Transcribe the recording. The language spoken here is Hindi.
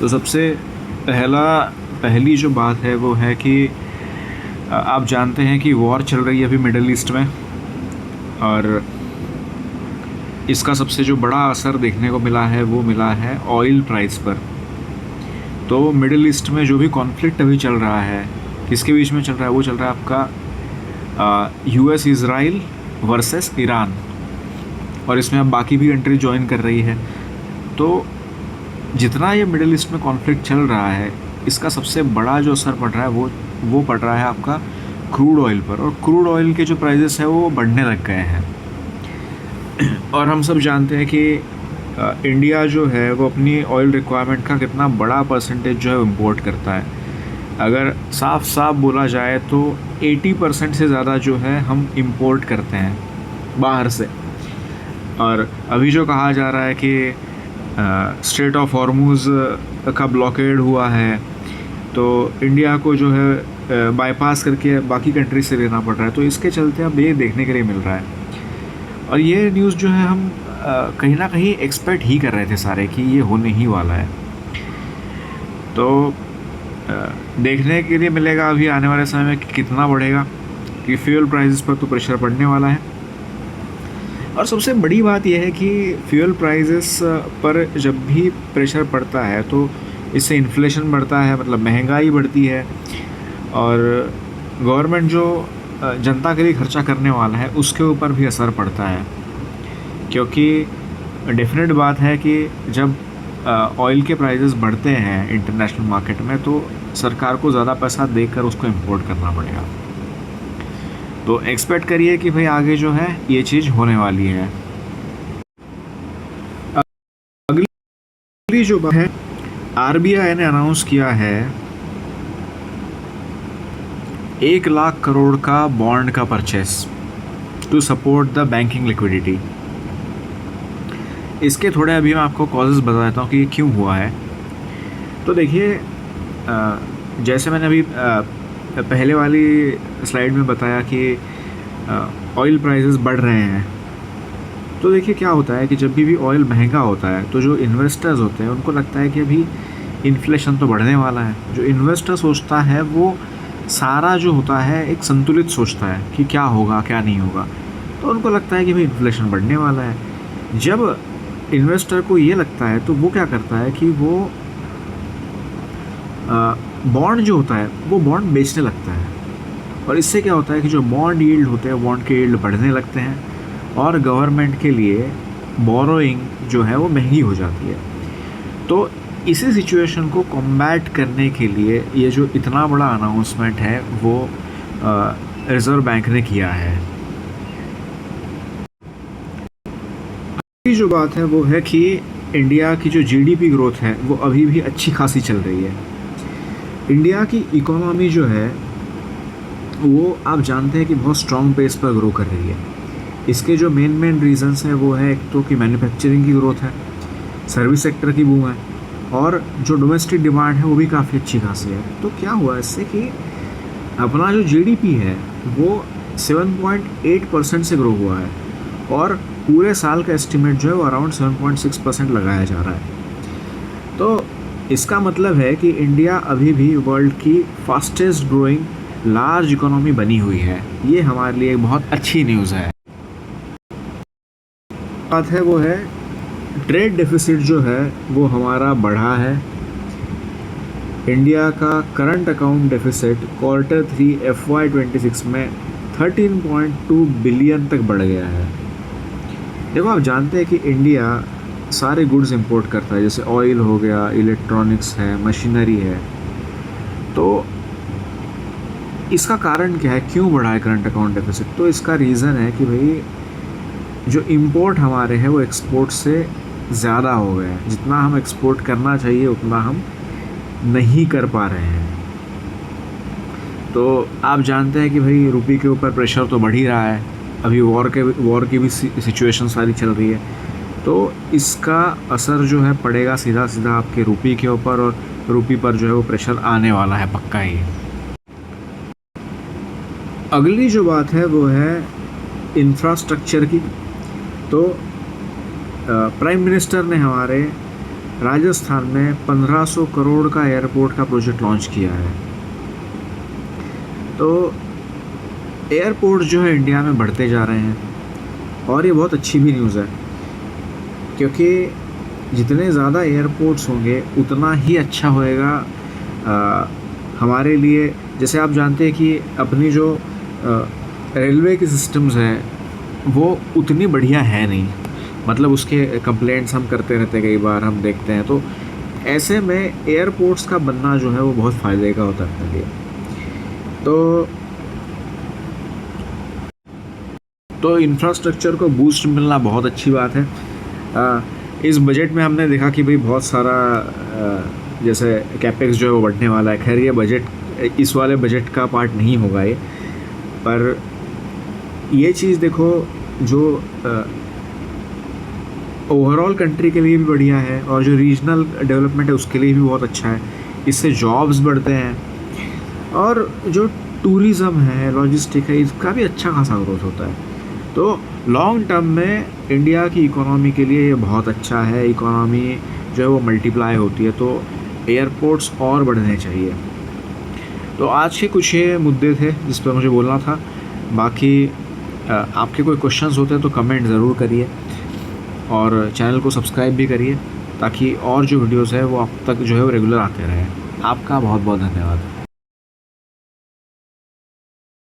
तो सबसे पहली जो बात है वो है कि आप जानते हैं कि वॉर चल रही है अभी मिडल ईस्ट में, और इसका सबसे जो बड़ा असर देखने को मिला है वो मिला है ऑयल प्राइस पर। तो मिडल ईस्ट में जो भी कॉन्फ्लिक्ट अभी चल रहा है, किसके बीच में चल रहा है? वो चल रहा है आपका यूएस इज़राइल वर्सेस ईरान, और इसमें अब बाकी भी कंट्री ज्वाइन कर रही है। तो जितना ये मिडल ईस्ट में कॉन्फ्लिक्ट चल रहा है, इसका सबसे बड़ा जो असर पड़ रहा है वो पड़ रहा है आपका क्रूड ऑयल पर, और क्रूड ऑयल के जो प्राइसेस है वो बढ़ने लग गए हैं। और हम सब जानते हैं कि इंडिया जो है वो अपनी ऑयल रिक्वायरमेंट का कितना बड़ा परसेंटेज जो है इम्पोर्ट करता है। अगर साफ साफ बोला जाए तो 80% से ज़्यादा जो है हम इम्पोर्ट करते हैं बाहर से। और अभी जो कहा जा रहा है कि स्ट्रेट ऑफ हॉर्मूज़ का ब्लॉकेड हुआ है, तो इंडिया को जो है बाईपास करके बाकी कंट्री से लेना पड़ रहा है। तो इसके चलते अब ये देखने के लिए मिल रहा है, और ये न्यूज़ जो है हम कहीं ना कहीं एक्सपेक्ट ही कर रहे थे सारे कि ये होने ही वाला है। तो देखने के लिए मिलेगा अभी आने वाले समय में कि कितना बढ़ेगा, कि फ्यूल प्राइसेस पर तो प्रेशर पड़ने वाला है। और सबसे बड़ी बात यह है कि फ्यूल प्राइसेस पर जब भी प्रेशर पड़ता है तो इससे इन्फ्लेशन बढ़ता है, मतलब महंगाई बढ़ती है, और गवर्नमेंट जो जनता के लिए खर्चा करने वाला है उसके ऊपर भी असर पड़ता है। क्योंकि डेफिनेट बात है कि जब ऑयल के प्राइसेस बढ़ते हैं इंटरनेशनल मार्केट में, तो सरकार को ज़्यादा पैसा देकर उसको इंपोर्ट करना पड़ेगा। तो एक्सपेक्ट करिए कि भाई आगे जो है ये चीज़ होने वाली है। अगली जो बात है, आरबीआई ने अनाउंस किया है 1 लाख करोड़ का बॉन्ड का purchase to support the banking liquidity. इसके थोड़े अभी मैं आपको कॉजेज़ बता देता हूँ कि क्यों हुआ है। तो देखिए, जैसे मैंने अभी पहले वाली स्लाइड में बताया कि ऑयल प्राइसेस बढ़ रहे हैं। तो देखिए क्या होता है कि जब भी ऑयल महंगा होता है तो जो इन्वेस्टर्स होते हैं उनको लगता है कि अभी इन्फ्लेशन तो बढ़ने वाला है। जो इन्वेस्टर सोचता है वो सारा जो होता है एक संतुलित सोचता है कि क्या होगा क्या नहीं होगा। तो उनको लगता है कि भाई इन्फ्लेशन बढ़ने वाला है। जब इन्वेस्टर को ये लगता है तो वो क्या करता है कि वो बॉन्ड जो होता है वो बॉन्ड बेचने लगता है, और इससे क्या होता है कि जो बॉन्ड यील्ड होते हैं बॉन्ड के यील्ड बढ़ने लगते हैं, और गवर्नमेंट के लिए बोरोइंग जो है वो महंगी हो जाती है। तो इसी सिचुएशन को कॉम्बैट करने के लिए ये जो इतना बड़ा अनाउंसमेंट है वो रिज़र्व बैंक ने किया है। अगली जो बात है वो है कि इंडिया की जो जीडीपी ग्रोथ है वो अभी भी अच्छी खासी चल रही है। इंडिया की इकोनॉमी जो है वो आप जानते हैं कि बहुत स्ट्रॉन्ग पेस पर ग्रो कर रही है। इसके जो मेन रीजंस हैं वो है, एक तो कि मैन्युफैक्चरिंग की ग्रोथ है, सर्विस सेक्टर की बूम है, और जो डोमेस्टिक डिमांड है वो भी काफ़ी अच्छी खासी है। तो क्या हुआ इससे कि अपना जो जीडीपी है वो 7.8% से ग्रो हुआ है, और पूरे साल का एस्टिमेट जो है वो अराउंड 7.6% लगाया जा रहा है। तो इसका मतलब है कि इंडिया अभी भी वर्ल्ड की फास्टेस्ट ग्रोइंग लार्ज इकोनॉमी बनी हुई है। ये हमारे लिए एक बहुत अच्छी न्यूज़ है। बात है वो है ट्रेड डेफिसिट जो है वो हमारा बढ़ा है। इंडिया का current account deficit Q3 FY26 में 13.2 बिलियन तक बढ़ गया है। देखो, आप जानते हैं कि इंडिया सारे गुड्स इंपोर्ट करता है, जैसे ऑयल हो गया, इलेक्ट्रॉनिक्स है, मशीनरी है। तो इसका कारण क्या है, क्यों बढ़ा है करंट अकाउंट डेफिसिट? तो इसका रीज़न है कि भाई जो इंपोर्ट हमारे हैं वो एक्सपोर्ट से ज़्यादा हो गए हैं। जितना हम एक्सपोर्ट करना चाहिए उतना हम नहीं कर पा रहे हैं। तो आप जानते हैं कि भाई रुपये के ऊपर प्रेशर तो बढ़ ही रहा है। अभी वॉर की भी सिचुएशन सारी चल रही है, तो इसका असर जो है पड़ेगा सीधा आपके रुपये के ऊपर, और रुपये पर जो है वो प्रेशर आने वाला है पक्का ही। अगली जो बात है वो है इंफ्रास्ट्रक्चर की। तो प्राइम मिनिस्टर ने हमारे राजस्थान में 1500 करोड़ का एयरपोर्ट का प्रोजेक्ट लॉन्च किया है। तो एयरपोर्ट जो है इंडिया में बढ़ते जा रहे हैं और ये बहुत अच्छी भी न्यूज़ है, क्योंकि जितने ज़्यादा एयरपोर्ट्स होंगे उतना ही अच्छा होएगा हमारे लिए। जैसे आप जानते हैं कि अपनी जो रेलवे के सिस्टम्स हैं वो उतनी बढ़िया है नहीं, मतलब उसके कंप्लेंट्स हम करते रहते हैं, कई बार हम देखते हैं। तो ऐसे में एयरपोर्ट्स का बनना जो है वो बहुत फ़ायदे का होता है अपने लिए। तो इंफ्रास्ट्रक्चर को बूस्ट मिलना बहुत अच्छी बात है। इस बजट में हमने देखा कि भाई बहुत सारा जैसे कैपेक्स जो है वो बढ़ने वाला है। खैर ये बजट इस वाले बजट का पार्ट नहीं होगा ये, पर ये चीज़ देखो जो ओवरऑल कंट्री के लिए भी बढ़िया है और जो रीजनल डेवलपमेंट है उसके लिए भी बहुत अच्छा है। इससे जॉब्स बढ़ते हैं और जो टूरिज़्म है, लॉजिस्टिक है, इसका भी अच्छा खासा ग्रोथ होता है। तो लॉन्ग टर्म में इंडिया की इकोनॉमी के लिए ये बहुत अच्छा है। इकोनॉमी जो है वो मल्टीप्लाई होती है, तो एयरपोर्ट्स और बढ़ने चाहिए। तो आज के कुछ ये मुद्दे थे जिस पर मुझे बोलना था। बाकी आपके कोई क्वेश्चंस होते हैं तो कमेंट ज़रूर करिए और चैनल को सब्सक्राइब भी करिए, ताकि और जो वीडियोज़ है वो आप तक जो है वो रेगुलर आते रहें। आपका बहुत बहुत धन्यवाद।